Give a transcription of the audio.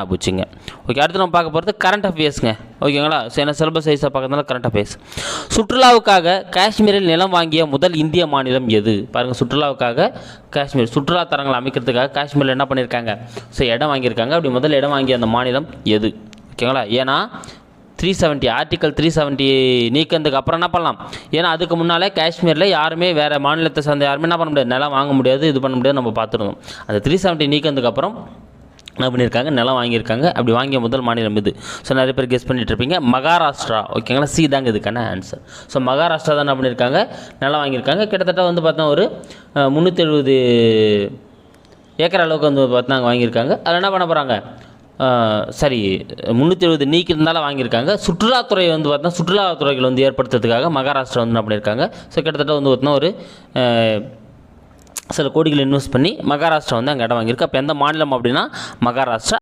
போச்சுங்க. ஓகே, அடுத்து நம்ம பார்க்க போகிறது கரண்ட் அஃபேர்ஸுங்க. ஓகேங்களா? ஸோ என்ன சிலபஸ் சைஸாக பார்க்கறதுனால கரண்ட் அஃபேர்ஸ். சுற்றுலாவுக்காக காஷ்மீரில் நிலம் வாங்கிய முதல் இந்திய மாநிலம் எது? பாருங்கள், சுற்றுலாவுக்காக காஷ்மீர் சுற்றுலா தலங்களை அமைக்கிறதுக்காக காஷ்மீரில் என்ன பண்ணியிருக்காங்க? ஸோ இடம் வாங்கியிருக்காங்க. அப்படி முதல் இடம் வாங்கிய அந்த மாநிலம் எது? ஓகேங்களா? ஏன்னா 370 ஆர்டிக்கல் 370 நீக்கிறதுக்கு அப்புறம் என்ன பண்ணலாம்? ஏன்னா அதுக்கு முன்னாலே காஷ்மீரில் யாருமே வேறு மாநிலத்தை சேர்ந்த யாருமே என்ன பண்ண முடியாது, நிலம் வாங்க முடியாது, இது பண்ண முடியாது, நம்ம பார்த்துருந்தோம். அந்த 370 நீக்கிறதுக்கு அப்புறம் என்ன பண்ணியிருக்காங்க? நிலம் வாங்கியிருக்காங்க. அப்படி வாங்கிய முதல் மாநிலம் இது. ஸோ நிறைய பேர் கெஸ் பண்ணிட்டு இருப்பீங்க, மகாராஷ்டிரா. ஓகேங்களா? சி தாங்க இதுக்கான ஆன்சர். ஸோ மகாராஷ்டிரா தான் என்ன பண்ணியிருக்காங்க? நிலம் வாங்கியிருக்காங்க. கிட்டத்தட்ட வந்து பார்த்தா ஒரு 370 ஏக்கர் அளவுக்கு வந்து பார்த்தாங்க வாங்கியிருக்காங்க. அதில் என்ன பண்ண போகிறாங்க? சரி, 370 நீக்கிறதுனால வாங்கியிருக்காங்க. சுற்றுலாத்துறை வந்து பார்த்தா சுற்றுலாத்துறைகள் வந்து ஏற்படுத்துறதுக்காக மகாராஷ்டிரா வந்து என்ன பண்ணியிருக்காங்க? ஸோ கிட்டத்தட்ட வந்து பார்த்தா ஒரு சில கோடிகள் இன்வெஸ்ட் பண்ணி மகாராஷ்டிரா வந்து அங்கே இடம் வாங்கியிருக்கு. அப்போ எந்த மாநிலம் அப்படின்னா மகாராஷ்டிரா.